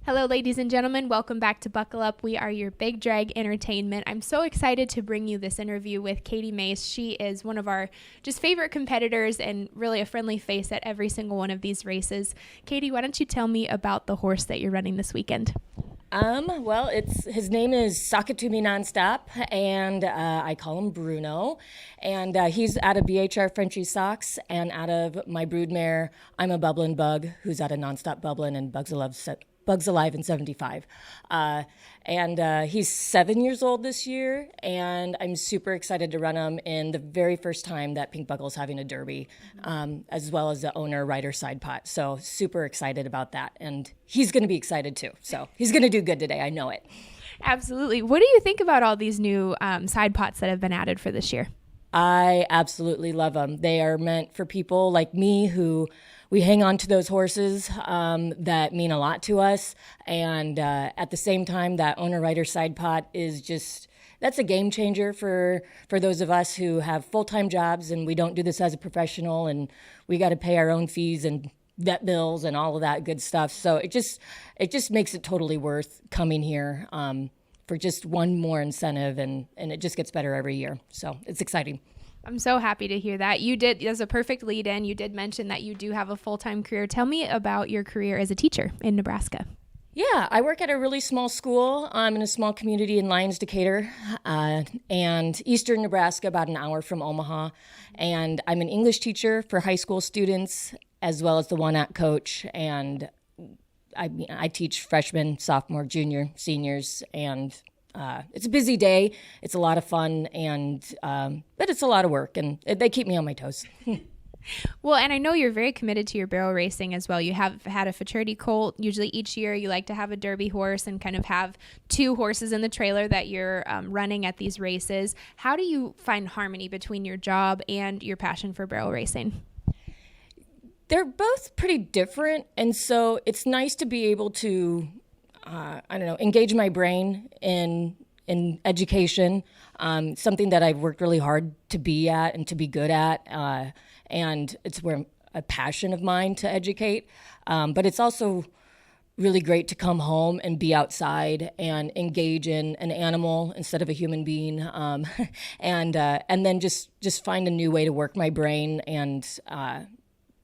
Hello, ladies and gentlemen. Welcome back to Buckle Up. We are your Big Drag Entertainment. I'm so excited to bring you this interview with Katie Mace. She is one of our just favorite competitors and really a friendly face at every single one of these races. Katie, why don't you tell me about the horse that you're running this weekend? Well, his name is Sock It To Me Nonstop, and I call him Bruno. And he's out of BHR Frenchie Socks and out of my broodmare, I'm a Bubblin' Bug, who's out of Nonstop Bubblin' and Bugs Alive in 75. And he's 7 years old this year, and I'm super excited to run him in the very first time that Pink Buckle's having a derby, as well as the owner-rider side pot. So super excited about that. And he's going to be excited too. So he's going to do good today. I know it. Absolutely. What do you think about all these new side pots that have been added for this year? I absolutely love them. They are meant for people like me who we hang on to those horses that mean a lot to us. And at the same time, that owner-rider side pot is that's a game changer for those of us who have full-time jobs and we don't do this as a professional and we got to pay our own fees and vet bills and all of that good stuff. So it just makes it totally worth coming here for just one more incentive, and it just gets better every year. So it's exciting. I'm so happy to hear that. As a perfect lead in, you did mention that you do have a full-time career. Tell me about your career as a teacher in Nebraska. Yeah, I work at a really small school. I'm in a small community in Lyons, Decatur, and eastern Nebraska, about an hour from Omaha. And I'm an English teacher for high school students, as well as the one-act coach. And I teach freshmen, sophomore, junior, seniors, and it's a busy day. It's a lot of fun, but it's a lot of work, and they keep me on my toes. Well, and I know you're very committed to your barrel racing as well. You have had a futurity colt. Usually each year you like to have a derby horse and kind of have two horses in the trailer that you're running at these races. How do you find harmony between your job and your passion for barrel racing? They're both pretty different, and so it's nice to be able to, engage my brain in education, something that I've worked really hard to be at and to be good at, and it's where a passion of mine to educate. But it's also really great to come home and be outside and engage in an animal instead of a human being, and then just find a new way to work my brain and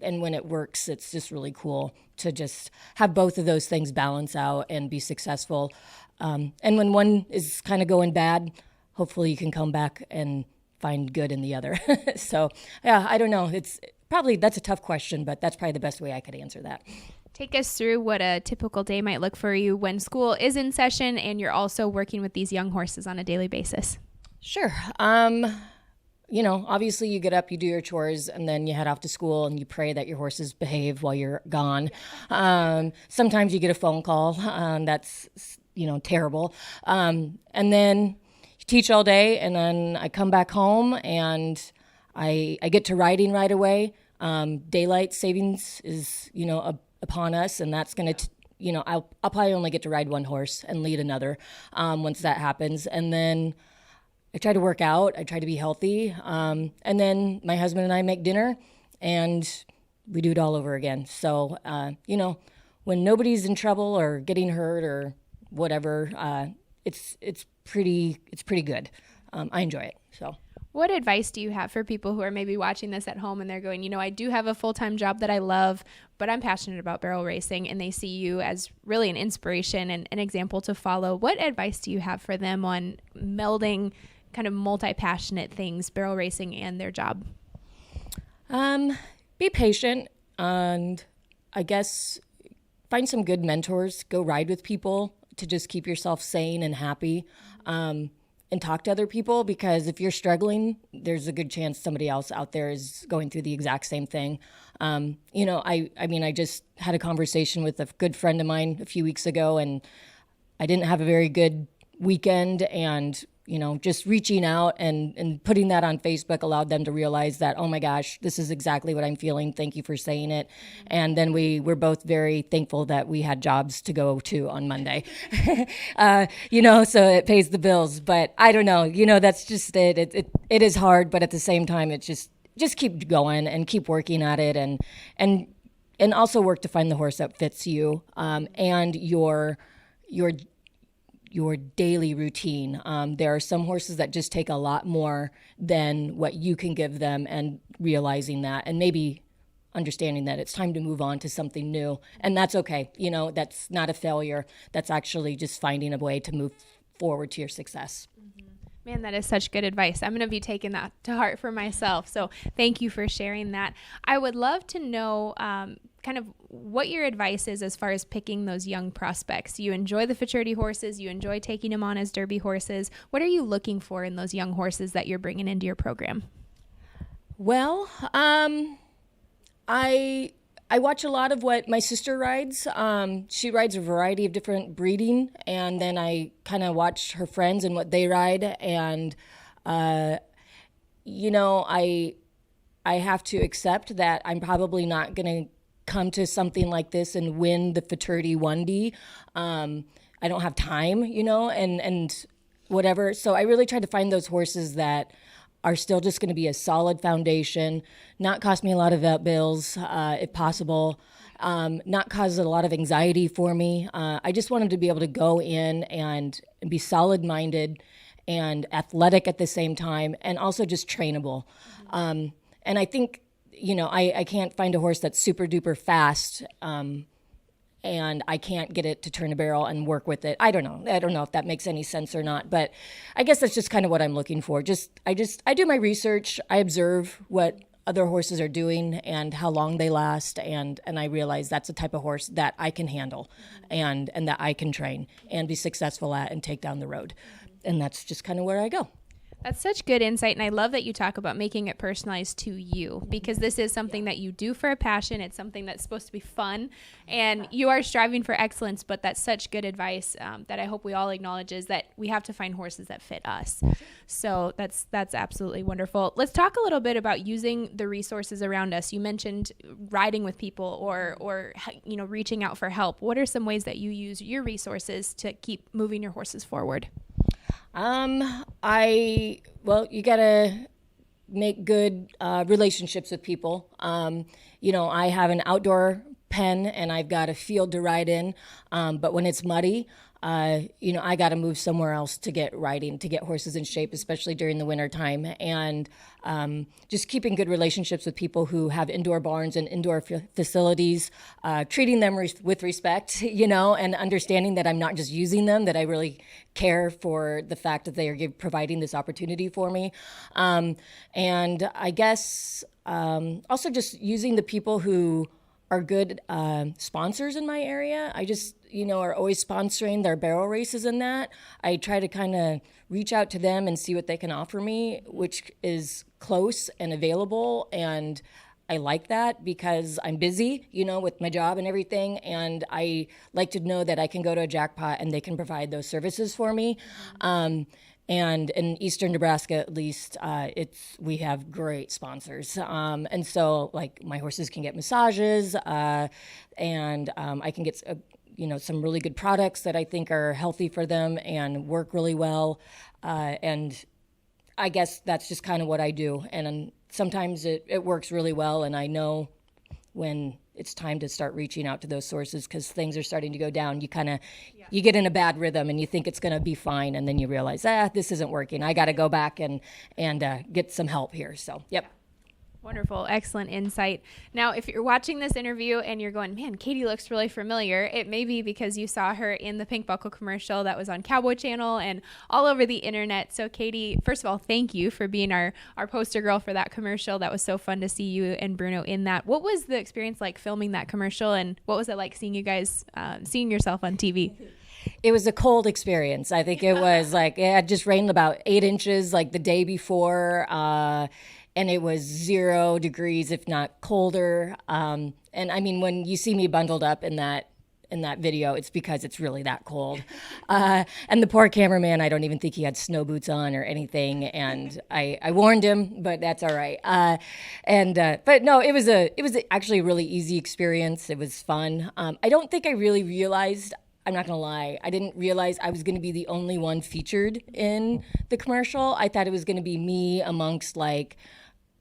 when it works, it's just really cool to just have both of those things balance out and be successful. And when one is kind of going bad, hopefully you can come back and find good in the other. So, yeah, I don't know. That's a tough question, but that's probably the best way I could answer that. Take us through what a typical day might look for you when school is in session and you're also working with these young horses on a daily basis. Sure. Obviously you get up, you do your chores, and then you head off to school and you pray that your horses behave while you're gone. Sometimes you get a phone call, that's, terrible. And then you teach all day, and then I come back home and I get to riding right away. Daylight savings is, upon us, and that's going to, I'll probably only get to ride one horse and lead another once that happens. And then I try to work out. I try to be healthy. And then my husband and I make dinner, and we do it all over again. So, when nobody's in trouble or getting hurt or whatever, it's pretty good. I enjoy it. So. What advice do you have for people who are maybe watching this at home and they're going, I do have a full-time job that I love, but I'm passionate about barrel racing, and they see you as really an inspiration and an example to follow? What advice do you have for them on melding kind of multi-passionate things, barrel racing and their job? Be patient, and I guess find some good mentors. Go ride with people to just keep yourself sane and happy, and talk to other people, because if you're struggling, there's a good chance somebody else out there is going through the exact same thing. I just had a conversation with a good friend of mine a few weeks ago, and I didn't have a very good weekend, and just reaching out and putting that on Facebook allowed them to realize that, oh my gosh, this is exactly what I'm feeling. Thank you for saying it. And then we're both very thankful that we had jobs to go to on Monday, so it pays the bills. But I don't know, that's just it. It is hard, but at the same time, it's just keep going and keep working at it and and also work to find the horse that fits you, and your daily routine. There are some horses that just take a lot more than what you can give them, and realizing that, and maybe understanding that it's time to move on to something new. And that's okay. That's not a failure. That's actually just finding a way to move forward to your success. Man, that is such good advice. I'm going to be taking that to heart for myself. So thank you for sharing that. I would love to know kind of what your advice is as far as picking those young prospects. You enjoy the futurity horses. You enjoy taking them on as Derby horses. What are you looking for in those young horses that you're bringing into your program? Well, I watch a lot of what my sister rides. She rides a variety of different breeding, and then I kind of watch her friends and what they ride. And, I have to accept that I'm probably not going to come to something like this and win the futurity 1D. I don't have time, and whatever. So I really try to find those horses that are still just going to be a solid foundation, not cost me a lot of vet bills, if possible, not cause a lot of anxiety for me. I just want them to be able to go in and be solid-minded and athletic at the same time, and also just trainable. And I think, I can't find a horse that's super-duper fast, and I can't get it to turn a barrel and work with it. I don't know if that makes any sense or not, but I guess that's just kind of what I'm looking for. I do my research. I observe what other horses are doing and how long they last, and I realize that's the type of horse that I can handle, and that I can train and be successful at and take down the road. And that's just kind of where I go. That's such good insight, and I love that you talk about making it personalized to you, because this is something that you do for a passion. It's something that's supposed to be fun, and you are striving for excellence, but that's such good advice that I hope we all acknowledge, is that we have to find horses that fit us. So that's absolutely wonderful. Let's talk a little bit about using the resources around us. You mentioned riding with people or reaching out for help. What are some ways that you use your resources to keep moving your horses forward? You gotta make good relationships with people. I have an outdoor pen and I've got a field to ride in, but when it's muddy, I got to move somewhere else to get riding, to get horses in shape, especially during the winter time. And just keeping good relationships with people who have indoor barns and indoor facilities, treating them with respect, and understanding that I'm not just using them, that I really care for the fact that they are providing this opportunity for me. And I guess also just using the people who are good sponsors in my area. I just, are always sponsoring their barrel races and that. I try to kind of reach out to them and see what they can offer me, which is close and available. And I like that because I'm busy, with my job and everything. And I like to know that I can go to a jackpot and they can provide those services for me. And in Eastern Nebraska, at least, we have great sponsors. And so, like, my horses can get massages, and I can get, some really good products that I think are healthy for them and work really well. And I guess that's just kind of what I do. And sometimes it works really well, and I know when it's time to start reaching out to those sources because things are starting to go down. You get in a bad rhythm and you think it's going to be fine, and then you realize, this isn't working. I got to go back and get some help here. So, yep. Wonderful. Excellent insight. Now, if you're watching this interview and you're going, man, Katie looks really familiar, it may be because you saw her in the Pink Buckle commercial that was on Cowboy Channel and all over the internet. So, Katie, first of all, thank you for being our poster girl for that commercial. That was so fun to see you and Bruno in that. What was the experience like filming that commercial, and what was it like seeing you guys, seeing yourself on TV? It was a cold experience. I think it was like, it had just rained about 8 inches like the day before, and it was 0 degrees, if not colder. And I mean, when you see me bundled up in that video, it's because it's really that cold. And the poor cameraman, I don't even think he had snow boots on or anything. And I warned him, but that's all right. But no, it was actually a really easy experience. It was fun. I don't think I really realized, I'm not gonna lie, I didn't realize I was gonna be the only one featured in the commercial. I thought it was gonna be me amongst like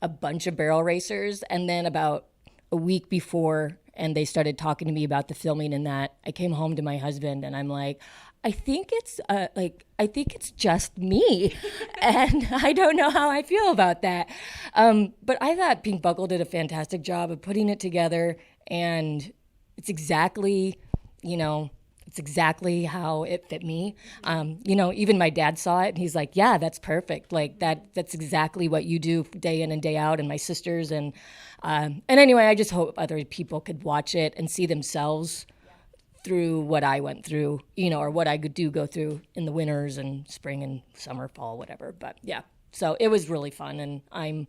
a bunch of barrel racers. And then about a week before and they started talking to me about the filming and that. I came home to my husband and I'm like, I think it's just me, and I don't know how I feel about that. But I thought Pink Buckle did a fantastic job of putting it together, and it's exactly, it's exactly how it fit me. Even my dad saw it and he's like, yeah, that's perfect. Like that's exactly what you do day in and day out. And my sisters and anyway, I just hope other people could watch it and see themselves through what I went through, or what I could go through in the winters and spring and summer, fall, whatever. But yeah, so it was really fun and I'm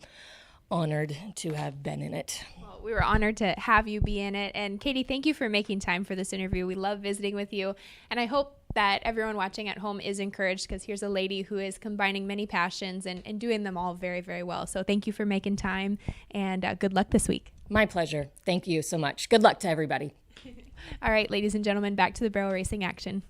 honored to have been in it. Well, we were honored to have you be in it. And Katie, thank you for making time for this interview. We love visiting with you. And I hope that everyone watching at home is encouraged, because here's a lady who is combining many passions and doing them all very, very well. So thank you for making time, and good luck this week. My pleasure. Thank you so much. Good luck to everybody. All right, ladies and gentlemen, back to the barrel racing action.